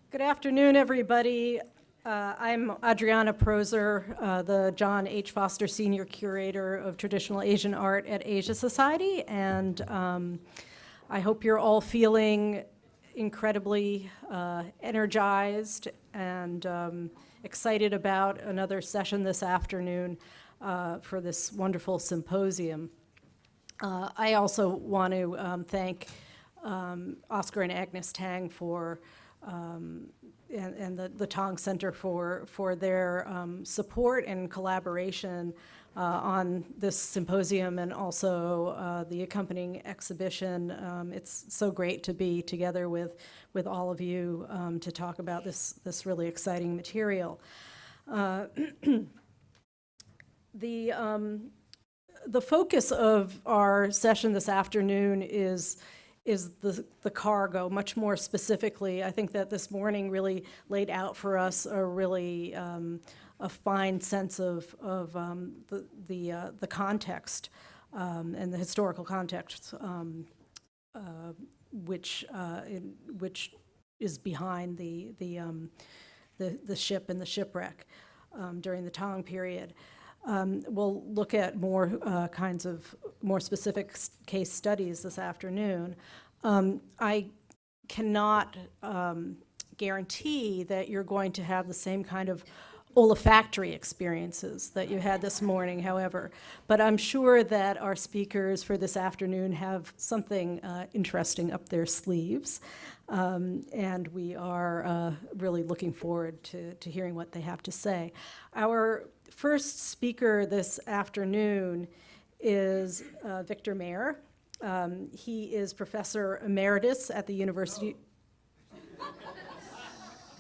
Good afternoon, everybody. I'm Adriana Proser, the John H. Foster Senior Curator of Traditional Asian Art at Asia Society, and I hope you're all feeling incredibly energized and excited about another session this afternoon for this wonderful symposium. I also want to thank Oscar and Agnes Tang for and the Tang Center for their support and collaboration on this symposium and also the accompanying exhibition. It's so great to be together with all of you to talk about this really exciting material. The focus of our session this afternoon is the cargo, much more specifically. I think that this morning really laid out for us a really a fine sense of the context and the historical context which is behind the ship and the shipwreck during the Tang period. We'll look at more kinds of more specific case studies this afternoon. I cannot guarantee that you're going to have the same kind of olfactory experiences that you had this morning, however, but I'm sure that our speakers for this afternoon have something interesting up their sleeves, and we are really looking forward to hearing what they have to say. Our first speaker this afternoon is Victor Mair. He is Professor Emeritus at the University.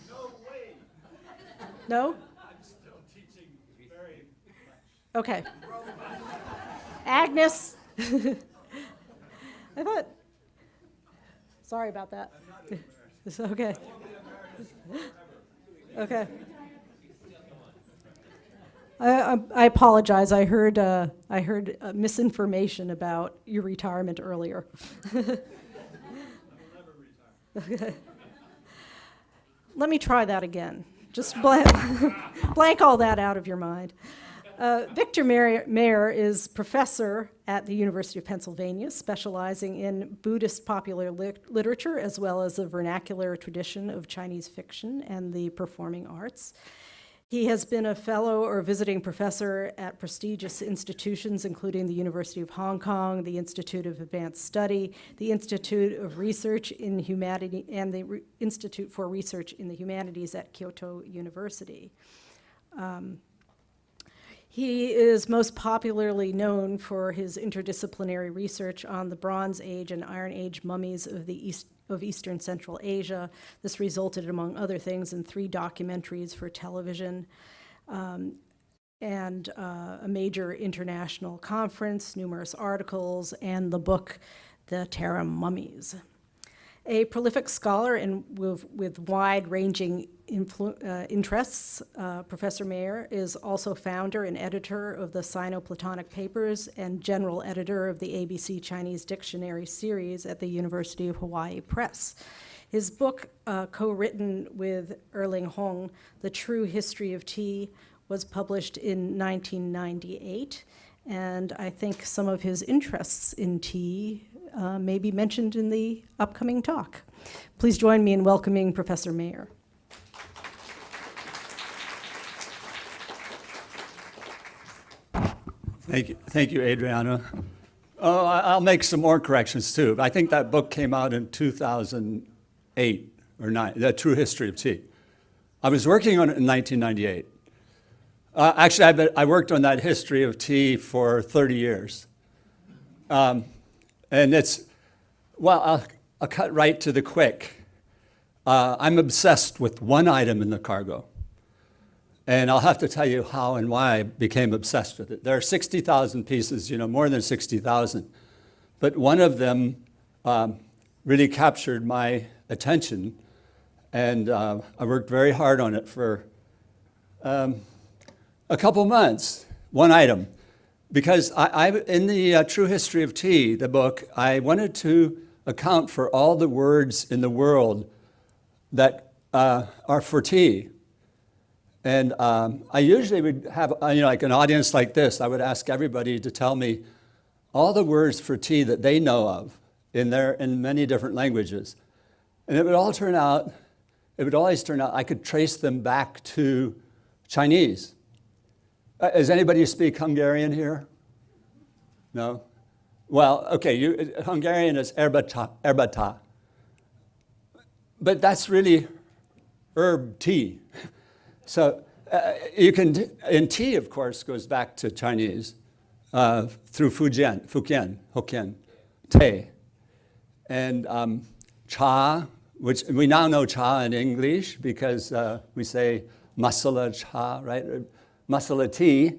No way. No? I'm still teaching very much. Okay. Agnes. I thought. Sorry about that. I'm not embarrassed. It's okay. I won't be embarrassed forever. Okay. I apologize. I heard misinformation about your retirement earlier. I will never retire. Okay. Let me try that again. Just blank all that out of your mind. Victor Mair is professor at the University of Pennsylvania, specializing in Buddhist popular literature as well as the vernacular tradition of Chinese fiction and the performing arts. He has been a fellow or visiting professor at prestigious institutions, including the University of Hong Kong, the Institute of Advanced Study, the Institute of Research in Humanity, and the Institute for Research in the Humanities at Kyoto University. He is most popularly known for his interdisciplinary research on the Bronze Age and Iron Age mummies of Eastern Central Asia. This resulted, among other things, in 3 documentaries for television and a major international conference, numerous articles, and the book, The Tarim Mummies. A prolific scholar and with wide-ranging interests, Professor Mair is also founder and editor of the Sino-Platonic Papers and general editor of the ABC Chinese Dictionary series at the University of Hawaii Press. His book, co-written with Erling Hong, The True History of Tea, was published in 1998, and I think some of his interests in tea may be mentioned in the upcoming talk. Please join me in welcoming Professor Mair. Thank you, Adriana. Oh, I'll make some more corrections too. I think that book came out in 2008 or 9, The True History of Tea. I was working on it in 1998. Actually, I worked on that history of tea for 30 years. And it's, well, I'll cut right to the quick. I'm obsessed with one item in the cargo. And I'll have to tell you how and why I became obsessed with it. There are 60,000 pieces, more than 60,000. But one of them really captured my attention. And I worked very hard on it for a couple months, one item. Because in the True History of Tea, the book, I wanted to account for all the words in the world that are for tea. And I usually would have, like an audience like this, I would ask everybody to tell me all the words for tea that they know of in many different languages. And it would always turn out, I could trace them back to Chinese. Does anybody speak Hungarian here? No? Well, okay, Hungarian is erbata. But that's really herb tea. So and tea, of course, goes back to Chinese through Hokkien, te. And cha, which we now know cha in English because we say masala cha, right? Masala tea.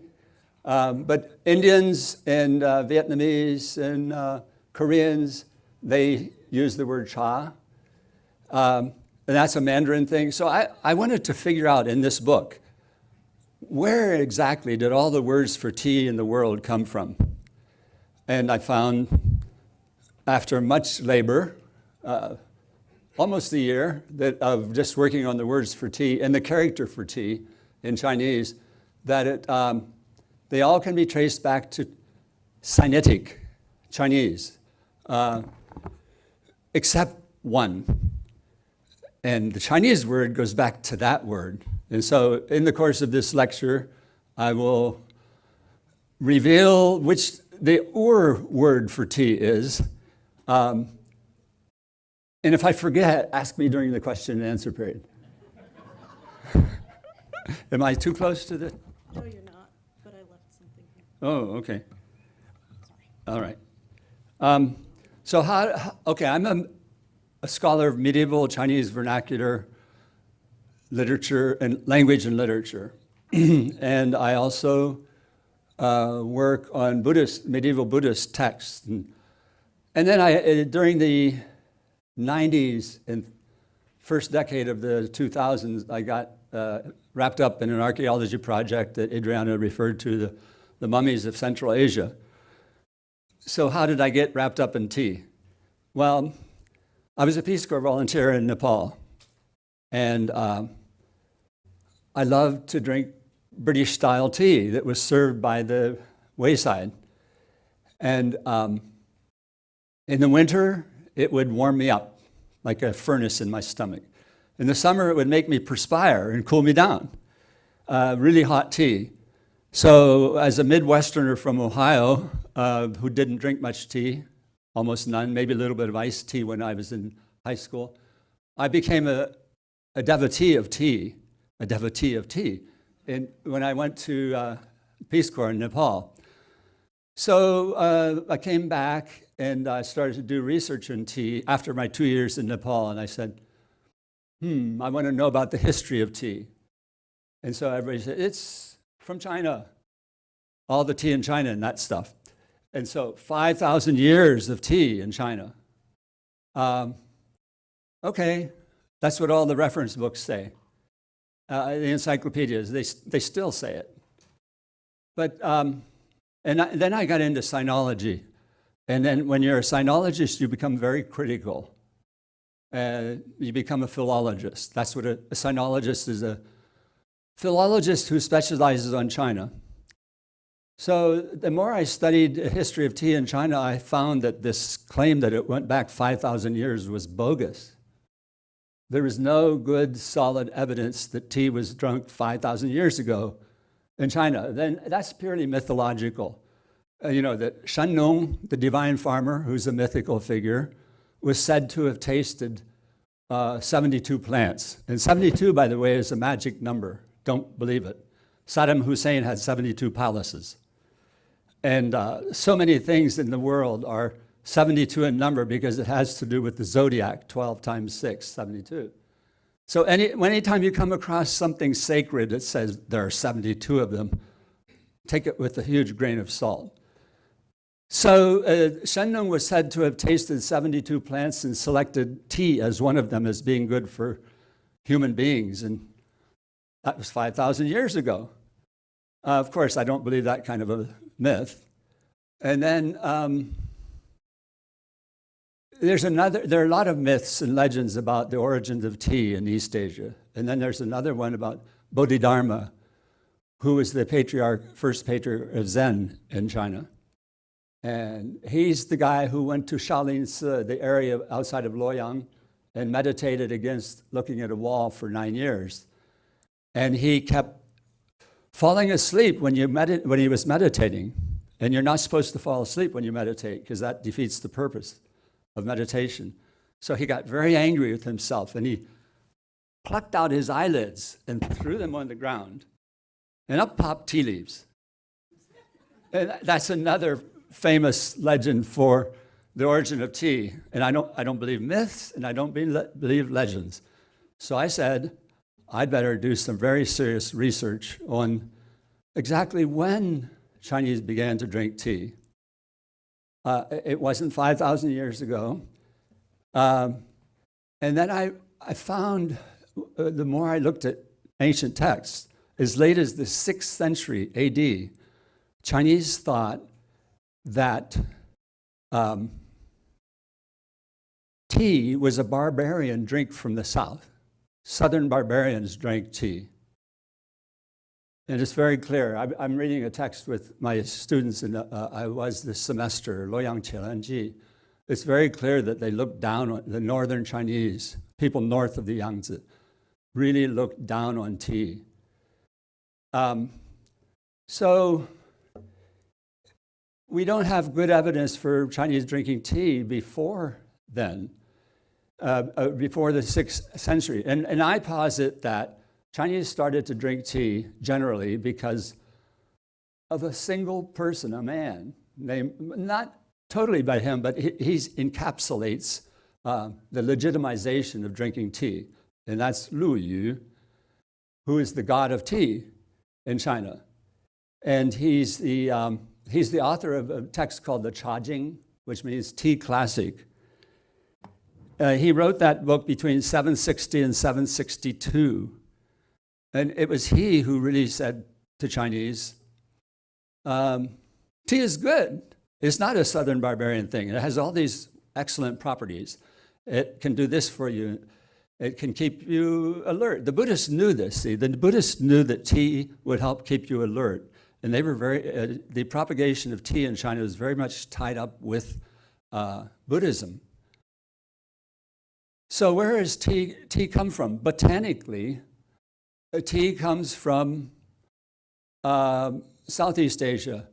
But Indians and Vietnamese and Koreans, they use the word cha. And that's a Mandarin thing. So I wanted to figure out in this book, where exactly did all the words for tea in the world come from? And I found, after much labor, almost a year of just working on the words for tea and the character for tea in Chinese, that they all can be traced back to Sinitic Chinese, except one. And the Chinese word goes back to that word. And so in the course of this lecture, I will reveal which the word for tea is. And if I forget, ask me during the question and answer period. Am I too close to the? No, you're not, but I left something here. Oh, okay. All right. So I'm a scholar of medieval Chinese vernacular literature and language and literature. And I also work on medieval Buddhist texts. And then during the 90s and first decade of the 2000s, I got wrapped up in an archaeology project that Adriana referred to, the mummies of Central Asia. So how did I get wrapped up in tea? Well, I was a Peace Corps volunteer in Nepal, and I loved to drink British-style tea that was served by the wayside. And in the winter, it would warm me up like a furnace in my stomach. In the summer, it would make me perspire and cool me down. Really hot tea. So as a Midwesterner from Ohio, who didn't drink much tea, almost none, maybe a little bit of iced tea when I was in high school, I became a devotee of tea, and when I went to Peace Corps in Nepal. So I came back and I started to do research in tea after my 2 years in Nepal, and I said, I want to know about the history of tea. And so everybody said, it's from China, all the tea in China and that stuff. And so 5,000 years of tea in China. Okay, that's what all the reference books say. The encyclopedias, they still say it. But, then I got into sinology. And then when you're a sinologist, you become very critical. You become a philologist. That's what a sinologist is, a philologist who specializes on China. So the more I studied the history of tea in China, I found that this claim that it went back 5,000 years was bogus. There is no good, solid evidence that tea was drunk 5,000 years ago in China. Then that's purely mythological. That Shennong, the divine farmer, who's a mythical figure, was said to have tasted 72 plants. And 72, by the way, is a magic number. Don't believe it. Saddam Hussein had 72 palaces. And so many things in the world are 72 in number because it has to do with the zodiac, 12 times 6, 72. So anytime you come across something sacred that says there are 72 of them, take it with a huge grain of salt. So Shennong was said to have tasted 72 plants and selected tea as one of them as being good for human beings. And that was 5,000 years ago. Of course, I don't believe that kind of a myth. And then there are a lot of myths and legends about the origins of tea in East Asia. And then there's another one about Bodhidharma, who was the first patriarch of Zen in China. And he's the guy who went to Shaolin Si, the area outside of Luoyang, and meditated against looking at a wall for 9 years. And he kept falling asleep when he was meditating. And you're not supposed to fall asleep when you meditate, because that defeats the purpose of meditation. So he got very angry with himself, and he plucked out his eyelids and threw them on the ground, and up popped tea leaves. And that's another famous legend for the origin of tea. And I don't believe myths, and I don't believe legends. So I said, I'd better do some very serious research on exactly when Chinese began to drink tea. It wasn't 5,000 years ago. And then I found, the more I looked at ancient texts, as late as the 6th century AD, Chinese thought that tea was a barbarian drink from the south. Southern barbarians drank tea. And it's very clear. I'm reading a text with my students, and I was this semester, Luoyang Qilanji. It's very clear that they looked down on the northern Chinese, people north of the Yangtze, really looked down on tea. So we don't have good evidence for Chinese drinking tea before then, before the 6th century. And I posit that Chinese started to drink tea generally because of a single person, a man, named, not totally by him, but he encapsulates the legitimization of drinking tea. And that's Lu Yu, who is the god of tea in China. And he's the author of a text called the Cha Jing, which means tea classic. He wrote that book between 760 and 762. And it was he who really said to Chinese, tea is good. It's not a Southern barbarian thing. It has all these excellent properties. It can do this for you. It can keep you alert. The Buddhists knew this. See, the Buddhists knew that tea would help keep you alert. And they were the propagation of tea in China was very much tied up with Buddhism. So where does tea come from? Botanically, tea comes from Southeast Asia.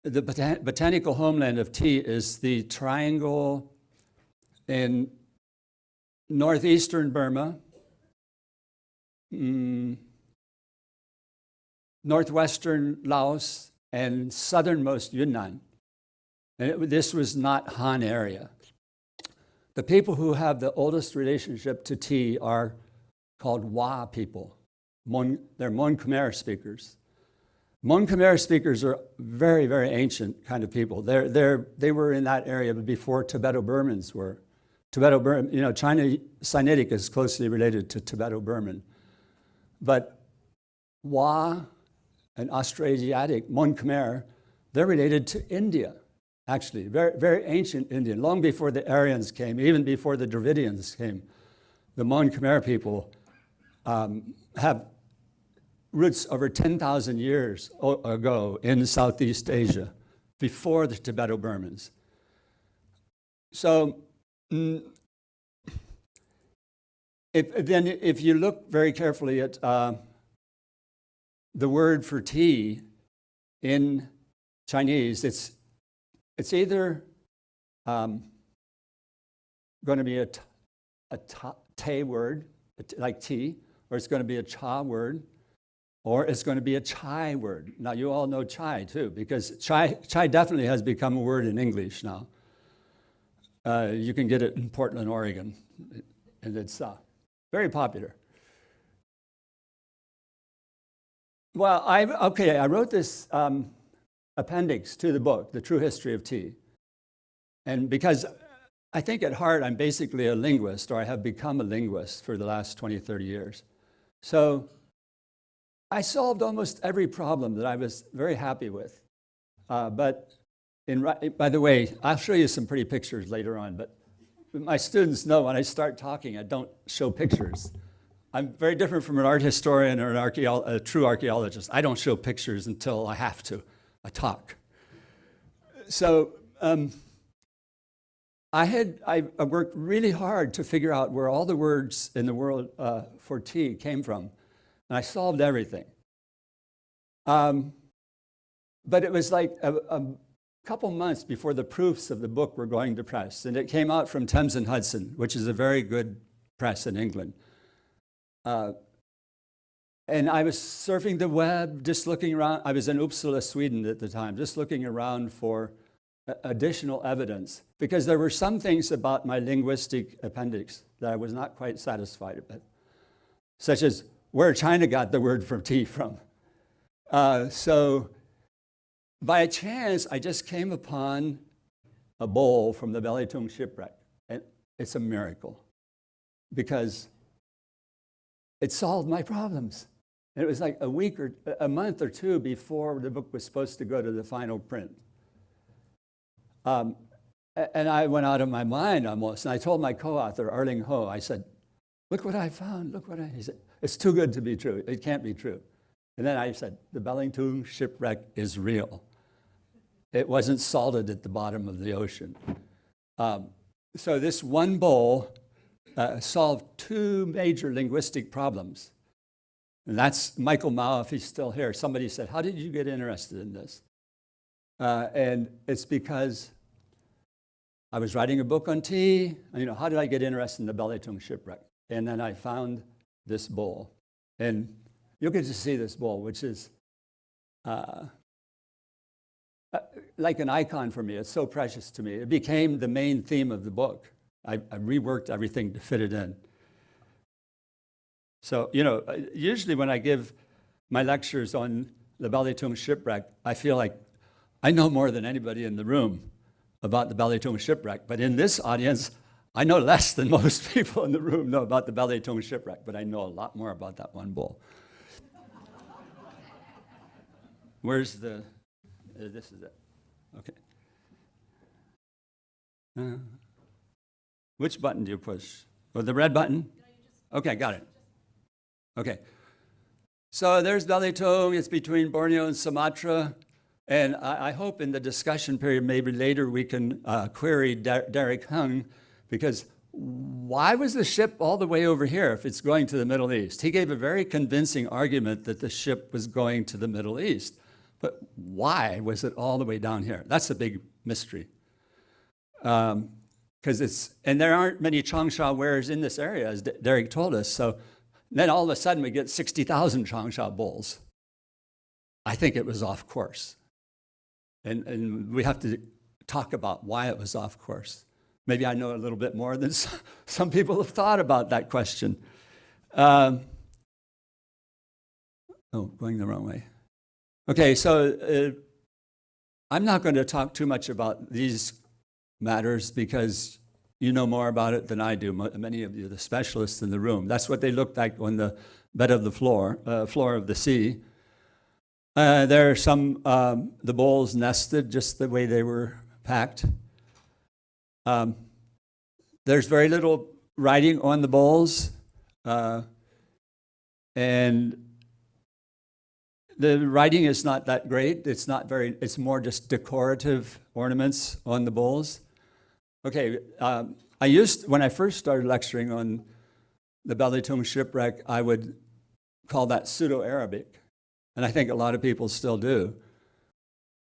The botanical homeland of tea is the triangle in northeastern Burma, northwestern Laos, and southernmost Yunnan. And this was not Han area. The people who have the oldest relationship to tea are called Wa people. They're Mon Khmer speakers. Mon Khmer speakers are very, very ancient kind of people. They were in that area before Tibeto-Burmans were. Tibeto-Burman, China Sinitic is closely related to Tibeto-Burman. But Wa and Austroasiatic, Mon Khmer, they're related to India, actually, very, very ancient Indian, long before the Aryans came, even before the Dravidians came. The Mon Khmer people have roots over 10,000 years ago in Southeast Asia, before the Tibeto-Burmans. So if you look very carefully at the word for tea in Chinese, it's either going to be a te word, like tea, or it's going to be a cha word, or it's going to be a chai word. Now, you all know chai, too, because chai definitely has become a word in English now. You can get it in Portland, Oregon, and it's very popular. Well, I wrote this appendix to the book, The True History of Tea. And because I think at heart I'm basically a linguist, or I have become a linguist for the last 20, 30 years. So I solved almost every problem that I was very happy with. But by the way, I'll show you some pretty pictures later on, but my students know when I start talking, I don't show pictures. I'm very different from an art historian or a true archaeologist. I don't show pictures until I have to. I talk. So I worked really hard to figure out where all the words in the world for tea came from, and I solved everything. But it was like a couple months before the proofs of the book were going to press, and it came out from Thames and Hudson, which is a very good press in England. And I was surfing the web, just looking around. I was in Uppsala, Sweden at the time, just looking around for additional evidence, because there were some things about my linguistic appendix that I was not quite satisfied with, such as where China got the word for tea from. So by chance, I just came upon a bowl from the Belitung shipwreck, and it's a miracle, because it solved my problems. And it was like a month or two before the book was supposed to go to the final print. And I went out of my mind almost, and I told my co-author, Arling Ho, I said, look what I found, he said, it's too good to be true, it can't be true. And then I said, the Belitung shipwreck is real. It wasn't salted at the bottom of the ocean. So this one bowl solved two major linguistic problems. And that's Michael Mao, if he's still here. Somebody said, how did you get interested in this? And it's because I was writing a book on tea. How did I get interested in the Belitung shipwreck? And then I found this bowl. And you'll get to see this bowl, which is like an icon for me. It's so precious to me. It became the main theme of the book. I reworked everything to fit it in. So, usually when I give my lectures on the Belitung shipwreck, I feel like I know more than anybody in the room about the Belitung shipwreck. But in this audience, I know less than most people in the room know about the Belitung shipwreck, but I know a lot more about that one bowl. Where's the, this is it. Okay. Which button do you push? Oh, the red button? Okay, got it. Okay. So there's Belitung. It's between Borneo and Sumatra. And I hope in the discussion period, maybe later, we can query Derek Hung, because why was the ship all the way over here if it's going to the Middle East? He gave a very convincing argument that the ship was going to the Middle East. But why was it all the way down here? That's a big mystery. And there aren't many Changsha wares in this area, as Derek told us. So then all of a sudden we get 60,000 Changsha bowls. I think it was off course. And we have to talk about why it was off course. Maybe I know a little bit more than some people have thought about that question. Going the wrong way. Okay, so I'm not going to talk too much about these matters because you know more about it than I do, many of you, the specialists in the room. That's what they looked like on the bed of the floor of the sea. There are some, the bowls nested just the way they were packed. There's very little writing on the bowls. And the writing is not that great. It's more just decorative ornaments on the bowls. Okay, when I first started lecturing on the Belitung shipwreck, I would call that pseudo-Arabic. And I think a lot of people still do.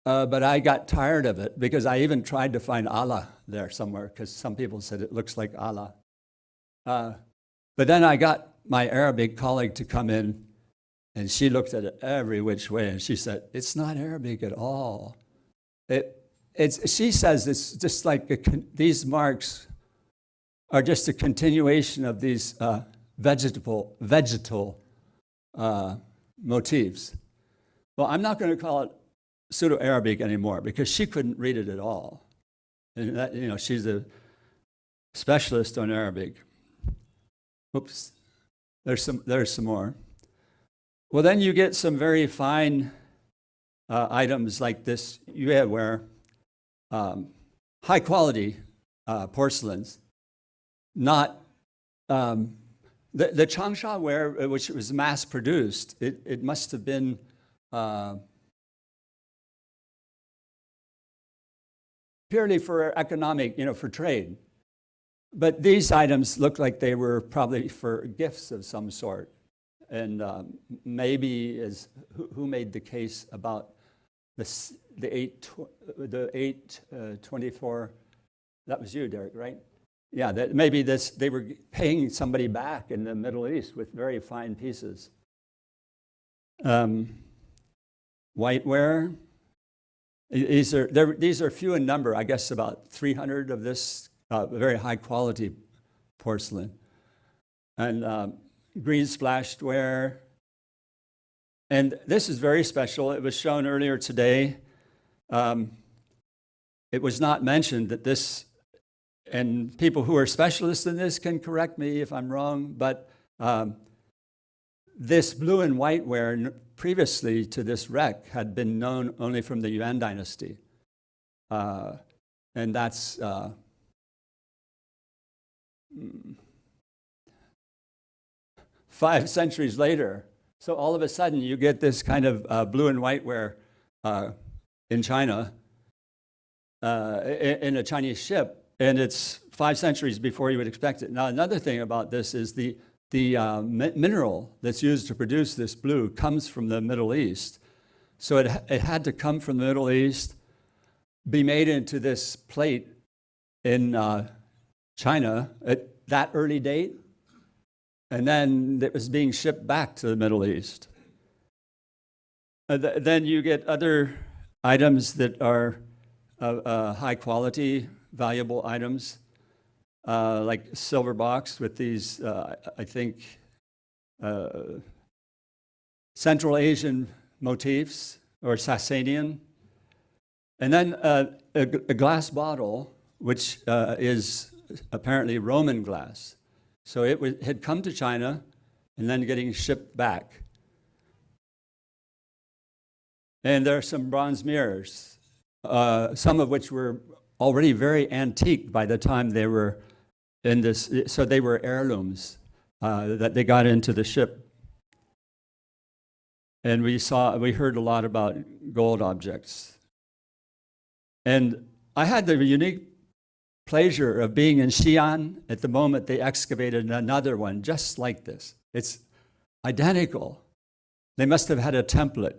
But I got tired of it because I even tried to find Allah there somewhere because some people said it looks like Allah. But then I got my Arabic colleague to come in, and she looked at it every which way, and she said, it's not Arabic at all. She says it's just like these marks are just a continuation of these vegetal motifs. Well, I'm not going to call it pseudo-Arabic anymore because she couldn't read it at all. And that, she's a specialist on Arabic. Oops, there's some more. Well, then you get some very fine items like this. You have where high quality porcelains. not the changsha ware, which was mass produced. It must have been purely for economic, for trade. But these items look like they were probably for gifts of some sort. And maybe who made the case about the 824? That was you, Derek, right? Yeah, that maybe they were paying somebody back in the Middle East with very fine pieces. Whiteware. These are few in number. I guess about 300 of this very high quality porcelain, and green splashed ware. And this is very special. It was shown earlier today. It was not mentioned that this, and people who are specialists in this can correct me if I'm wrong, but this blue and white ware previously to this wreck had been known only from the Yuan dynasty. And that's 5 centuries later. So all of a sudden you get this kind of blue and white ware in China, in a Chinese ship, and it's 5 centuries before you would expect it. Now another thing about this is the mineral that's used to produce this blue comes from the Middle East. So it had to come from the Middle East, be made into this plate in China at that early date, and then it was being shipped back to the Middle East. Then you get other items that are high quality, valuable items, like silver box with these, I think, Central Asian motifs or Sasanian. And then a glass bottle, which is apparently Roman glass. So it had come to China and then getting shipped back. And there are some bronze mirrors, some of which were already very antique by the time they were in this, so they were heirlooms that they got into the ship. And we heard a lot about gold objects. And I had the unique pleasure of being in Xi'an at the moment they excavated another one just like this. It's identical. They must have had a template.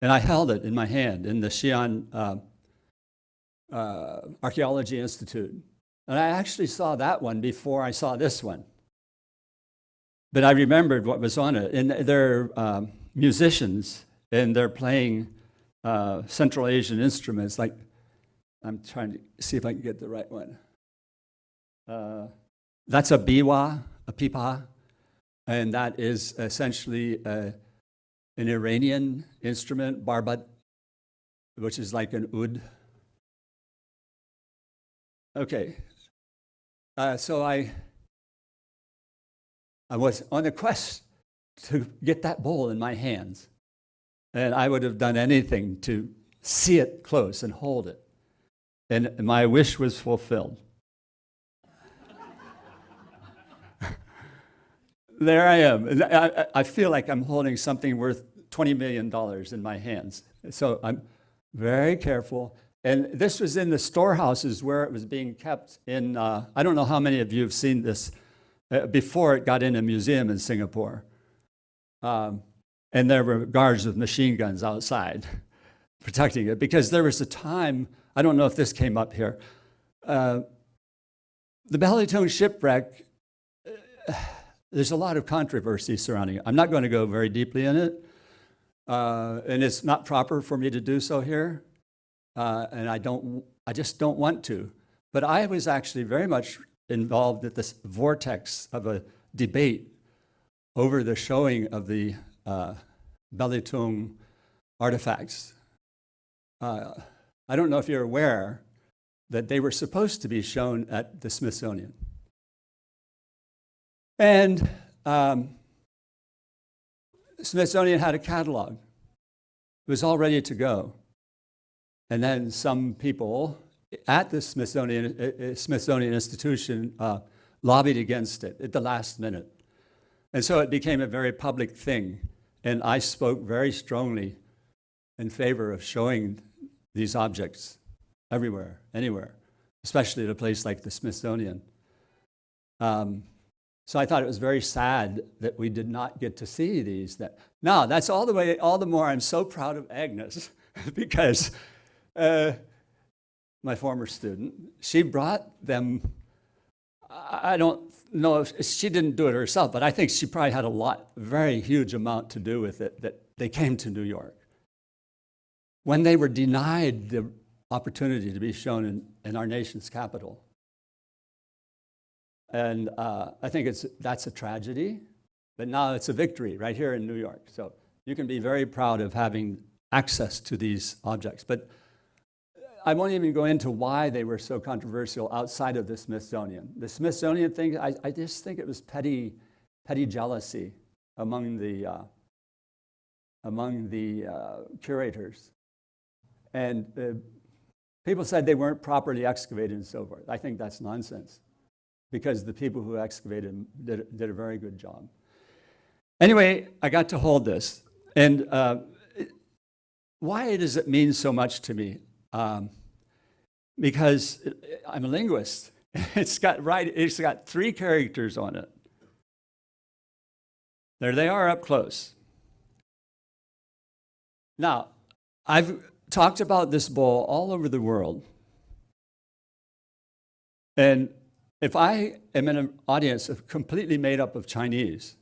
And I held it in my hand in the Xi'an Archaeology Institute. And I actually saw that one before I saw this one. But I remembered what was on it. And they're musicians, and they're playing Central Asian instruments. Like, I'm trying to see if I can get the right one. That's a biwa, a pipa, and that is essentially an Iranian instrument, barbat, which is like an oud. Okay, so I was on a quest to get that bowl in my hands, and I would have done anything to see it close and hold it, and my wish was fulfilled. There I am. I feel like I'm holding something worth $20 million in my hands. So I'm very careful. And this was in the storehouses where it was being kept in, I don't know how many of you have seen this, before it got in a museum in Singapore. And there were guards with machine guns outside protecting it, because there was a time, I don't know if this came up here, the Belitung shipwreck, there's a lot of controversy surrounding it. I'm not going to go very deeply in it, and it's not proper for me to do so here, and I just don't want to. But I was actually very much involved in this vortex of a debate over the showing of the Belitung artifacts. I don't know if you're aware that they were supposed to be shown at the Smithsonian. And Smithsonian had a catalog. It was all ready to go. And then some people at the Smithsonian Institution lobbied against it at the last minute. And so it became a very public thing. And I spoke very strongly in favor of showing these objects everywhere, anywhere, especially at a place like the Smithsonian. So I thought it was very sad that we did not get to see these. Now, that's all the more I'm so proud of Agnes, because my former student, she brought them. I don't know if she didn't do it herself, but I think she probably had very huge amount to do with it, that they came to New York. When they were denied the opportunity to be shown in our nation's capital. And I think that's a tragedy, but now it's a victory right here in New York. So you can be very proud of having access to these objects. But I won't even go into why they were so controversial outside of the Smithsonian. The Smithsonian thing, I just think it was petty jealousy among the curators. And people said they weren't properly excavated and so forth. I think that's nonsense, because the people who excavated them did a very good job. Anyway, I got to hold this. And why does it mean so much to me? Because I'm a linguist. It's got 3 characters on it. There they are up close. Now, I've talked about this bowl all over the world. And if I am in an audience completely made up of Chinese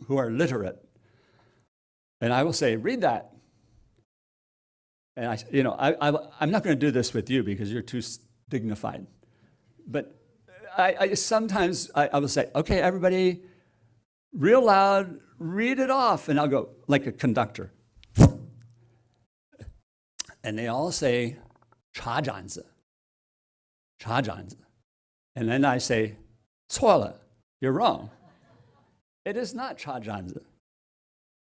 who are literate, and I will say, read that. And I'm not going to do this with you because you're too dignified. But sometimes I will say, okay, everybody, real loud, read it off. And I'll go like a conductor. And they all say, 茶盏子, 茶盏子. And then I say, 错了, you're wrong. It is not 茶盏子.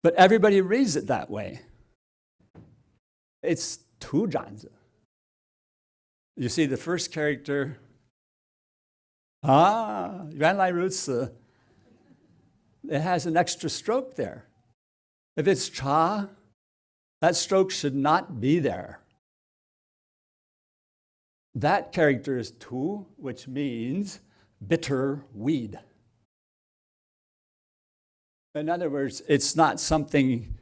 But everybody reads it that way. It's 图盏子. You see the first character, 原来如此. It has an extra stroke there. If it's 茶, that stroke should not be there. That character is 图, which means bitter weed. In other words, it's not something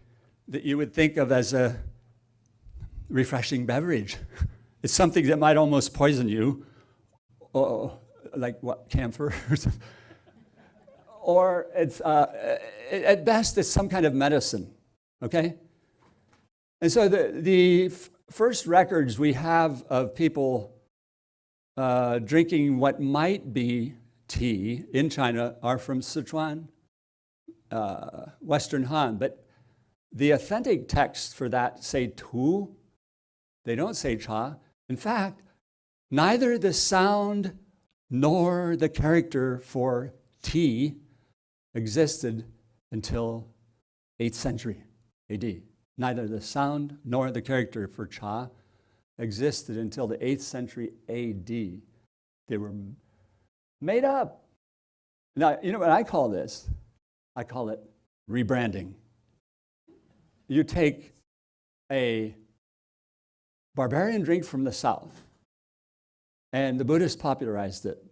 that you would think of as a refreshing beverage. It's something that might almost poison you, like what, camphor? Or it's, at best, it's some kind of medicine, okay? And so the first records we have of people drinking what might be tea in China are from Sichuan, Western Han. But the authentic texts for that say tu. They don't say cha. In fact, neither the sound nor the character for tea existed until 8th century AD. Neither the sound nor the character for cha existed until the 8th century AD. They were made up. Now, you know what I call this? I call it rebranding. You take a barbarian drink from the South, and the Buddhists popularized it.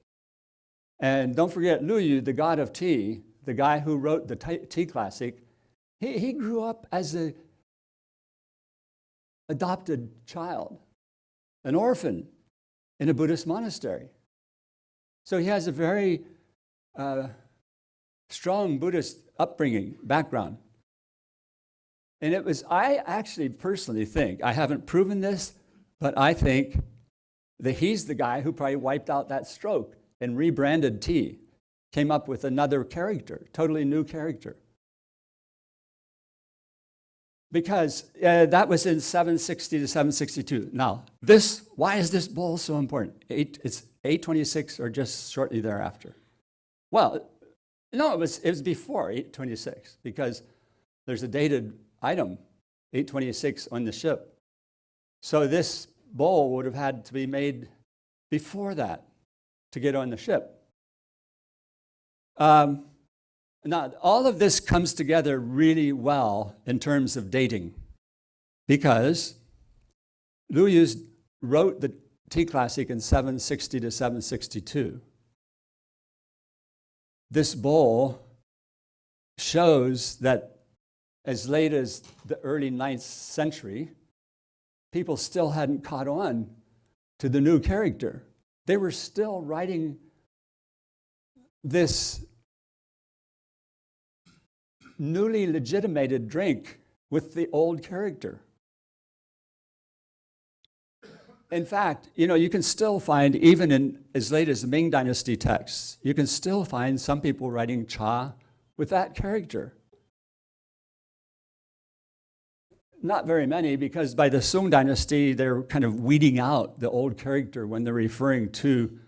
And don't forget, Lu Yu, the god of tea, the guy who wrote the tea classic, he grew up as an adopted child, an orphan in a Buddhist monastery. So he has a very strong Buddhist upbringing, background. And I actually personally think, I haven't proven this, but I think that he's the guy who probably wiped out that stroke and rebranded tea, came up with another character, totally new character. Because that was in 760 to 762. Now, why is this bowl so important? It's 826 or just shortly thereafter. Well, no, it was before 826 because there's a dated item, 826 on the ship. So this bowl would have had to be made before that to get on the ship. Now, all of this comes together really well in terms of dating, because Lu Yu wrote the tea classic in 760 to 762. This bowl shows that as late as the early 9th century, people still hadn't caught on to the new character. They were still writing this newly legitimated drink with the old character. In fact, you can still find, even in as late as the Ming Dynasty texts, you can still find some people writing cha with that character. Not very many, because by the Song Dynasty, they're kind of weeding out the old character when they're referring to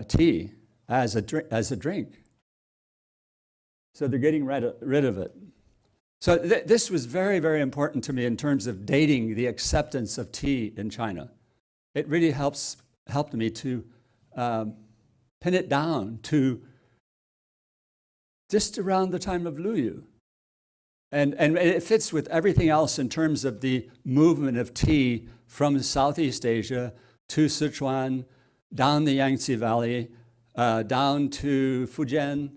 tea as a drink. So they're getting rid of it. So this was very, very important to me in terms of dating the acceptance of tea in China. It really helped me to pin it down to just around the time of Lu Yu. And it fits with everything else in terms of the movement of tea from Southeast Asia to Sichuan, down the Yangtze Valley, down to Fujian,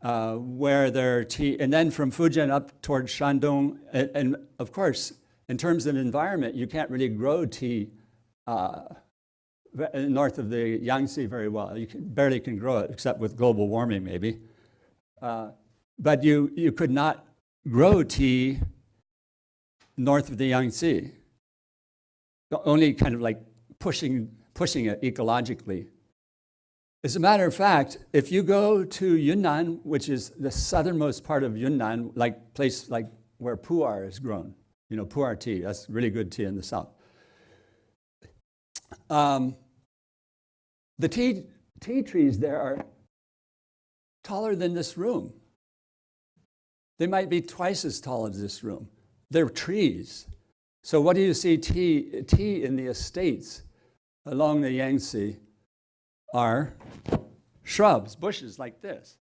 where there are tea, and then from Fujian up towards Shandong. And of course, in terms of environment, you can't really grow tea north of the Yangtze very well. You barely can grow it, except with global warming, maybe. But you could not grow tea north of the Yangtze, only kind of like pushing it ecologically. As a matter of fact, if you go to Yunnan, which is the southernmost part of Yunnan, place like where pu'er is grown, pu'er tea, that's really good tea in the south. The tea trees there are taller than this room. They might be twice as tall as this room. They're trees. So what do you see tea in the estates along the Yangtze are shrubs, bushes like this.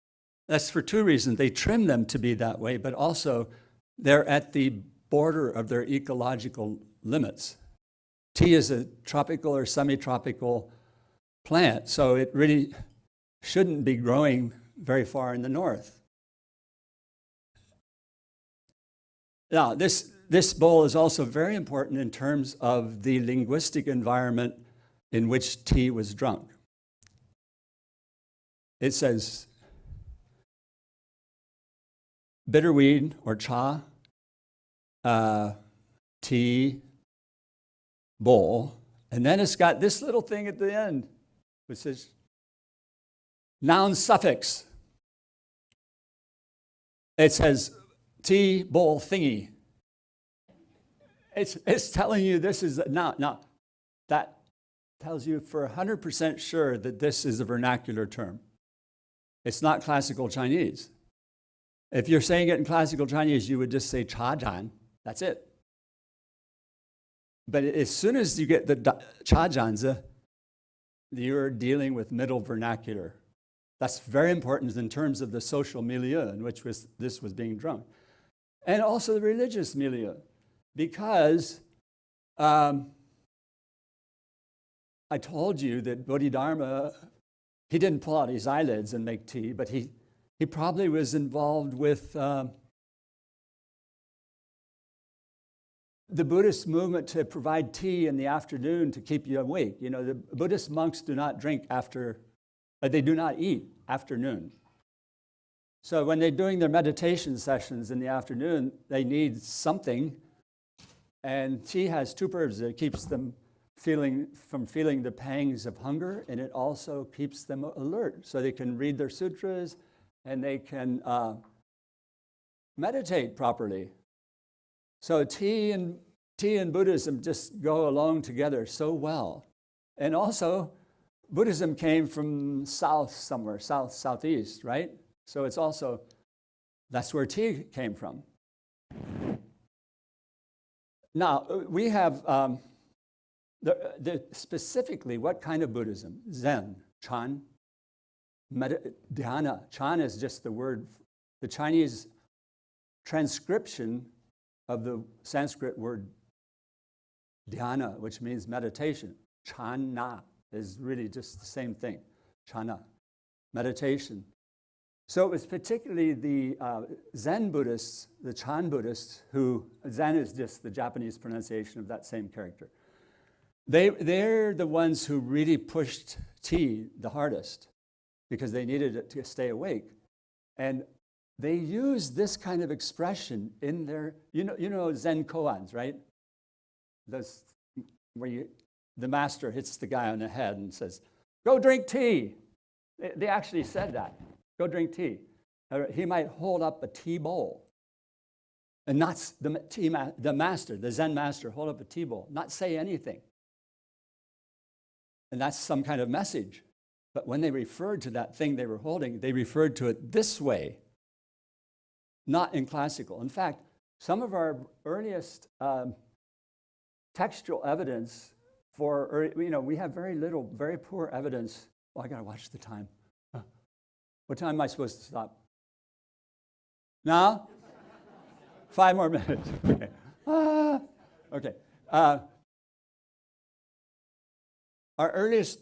That's for two reasons. They trim them to be that way, but also they're at the border of their ecological limits. Tea is a tropical or semi-tropical plant, so it really shouldn't be growing very far in the north. Now, this bowl is also very important in terms of the linguistic environment in which tea was drunk. It says bitterweed or cha, tea, bowl, and then it's got this little thing at the end, which says noun suffix. It says tea bowl thingy. It's telling you this is now that tells you for 100% sure that this is a vernacular term. It's not classical Chinese. If you're saying it in classical Chinese, you would just say cha zhan. That's it. But as soon as you get the cha zhanzi, you're dealing with middle vernacular. That's very important in terms of the social milieu in which this was being drunk. And also the religious milieu, because I told you that Bodhidharma, he didn't pull out his eyelids and make tea, but he probably was involved with the Buddhist movement to provide tea in the afternoon to keep you awake. The Buddhist monks do not drink they do not eat afternoon. So when they're doing their meditation sessions in the afternoon, they need something, and tea has two purposes. It keeps them from feeling the pangs of hunger, and it also keeps them alert, so they can read their sutras and they can meditate properly. So tea and Buddhism just go along together so well. And also, Buddhism came from somewhere, southeast, right? So that's where tea came from. Now, we have specifically what kind of Buddhism? Zen, Chan. Dhyana. Chan is just the word, the Chinese transcription of the Sanskrit word dhyana, which means meditation. Chana is really just the same thing. Chana, meditation. So it was particularly the Zen Buddhists, the Chan Buddhists, who, Zen is just the Japanese pronunciation of that same character. They're the ones who really pushed tea the hardest because they needed it to stay awake. And they used this kind of expression in their, you know Zen koans, right? Those, where the master hits the guy on the head and says, go drink tea. They actually said that, go drink tea. He might hold up a tea bowl and not the master, the Zen master, hold up a tea bowl, not say anything. And that's some kind of message. But when they referred to that thing they were holding, they referred to it this way, not in classical. In fact, some of our earliest textual evidence for, we have very little, very poor evidence. Oh, I gotta watch the time. What time am I supposed to stop? Now? 5 more minutes. Okay. Okay. Our earliest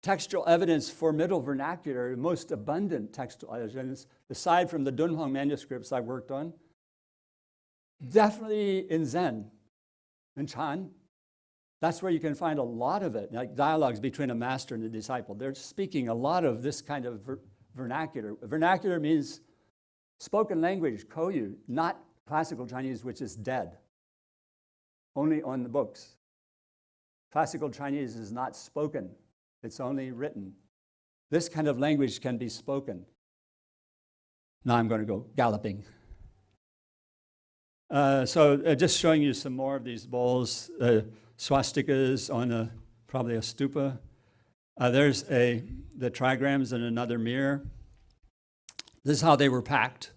textual evidence for Middle Vernacular, most abundant textual evidence, aside from the Dunhuang manuscripts I worked on, definitely in Zen and Chan. That's where you can find a lot of it, like dialogues between a master and a disciple. They're speaking a lot of this kind of vernacular. Vernacular means spoken language, Koyu, not classical Chinese, which is dead, only on the books. Classical Chinese is not spoken. It's only written. This kind of language can be spoken. Now I'm going to go galloping. So just showing you some more of these bowls, swastikas on probably a stupa. There's the trigrams in another mirror. This is how they were packed.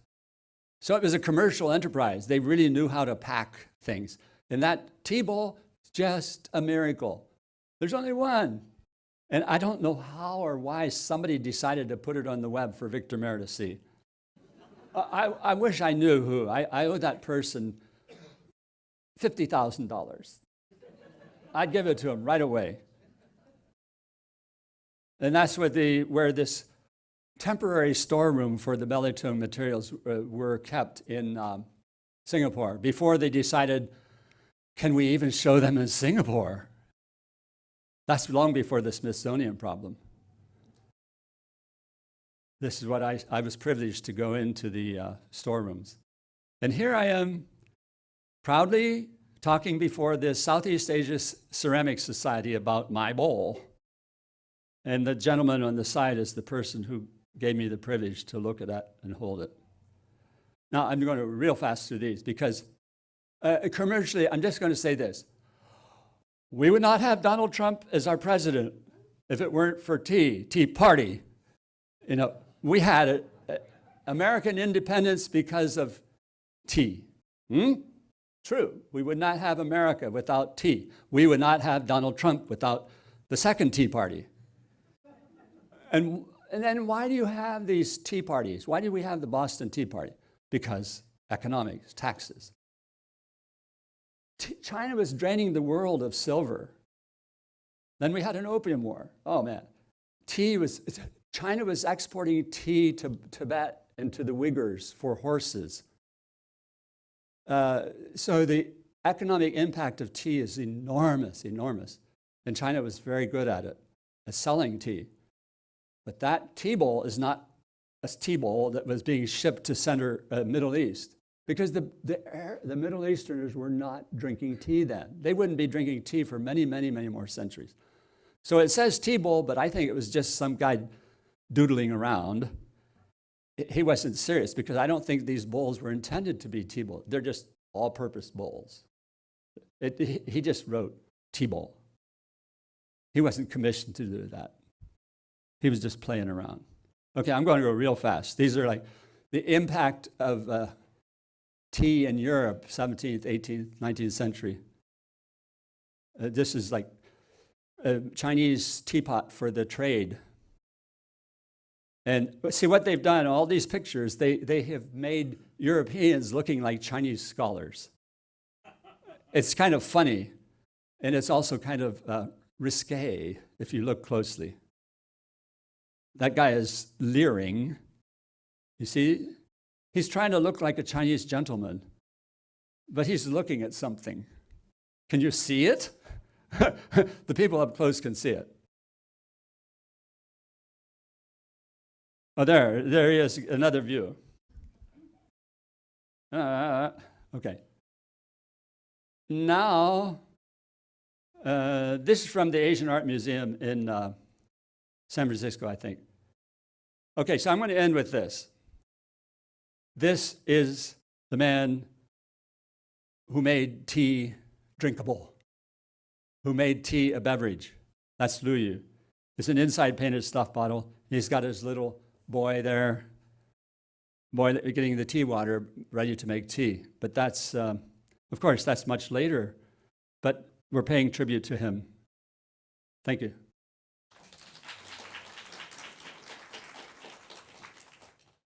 So it was a commercial enterprise. They really knew how to pack things. And that tea bowl, just a miracle. There's only one. And I don't know how or why somebody decided to put it on the web for Victor Mair to see. I wish I knew who. I owe that person $50,000. I'd give it to him right away. And that's where this temporary storeroom for the Belitung materials were kept in Singapore before they decided, can we even show them in Singapore? That's long before the Smithsonian problem. This is what I was privileged to go into the storerooms. And here I am proudly talking before the Southeast Asia Ceramic Society about my bowl. And the gentleman on the side is the person who gave me the privilege to look at that and hold it. Now, I'm going to real fast through these because commercially, I'm just going to say this. We would not have Donald Trump as our president if it weren't for Tea Party. We had American independence because of tea. True, we would not have America without tea. We would not have Donald Trump without the second Tea Party. And then why do you have these tea parties? Why do we have the Boston Tea Party? Because economics, taxes. China was draining the world of silver. Then we had an opium war. Oh man, China was exporting tea to Tibet and to the Uyghurs for horses. So the economic impact of tea is enormous, enormous. And China was very good at it, at selling tea. But that tea bowl is not a tea bowl that was being shipped to Middle East. Because the Middle Easterners were not drinking tea then. They wouldn't be drinking tea for many, many, many more centuries. So it says tea bowl, but I think it was just some guy doodling around. He wasn't serious because I don't think these bowls were intended to be tea bowls. They're just all-purpose bowls. He just wrote tea bowl. He wasn't commissioned to do that. He was just playing around. Okay, I'm going to go real fast. These are like the impact of tea in Europe, 17th, 18th, 19th century. This is like a Chinese teapot for the trade. And see what they've done, all these pictures, they have made Europeans looking like Chinese scholars. It's kind of funny, and it's also kind of risque if you look closely. That guy is leering. You see, he's trying to look like a Chinese gentleman, but he's looking at something. Can you see it? The people up close can see it. Oh, there he is, another view. Okay. Now, this is from the Asian Art Museum in San Francisco, I think. Okay, so I'm going to end with this. This is the man who made tea drinkable, who made tea a beverage. That's Lu Yu. It's an inside painted stuff bottle. He's got his little boy there, getting the tea water ready to make tea. But that's, of course, that's much later, but we're paying tribute to him. Thank you.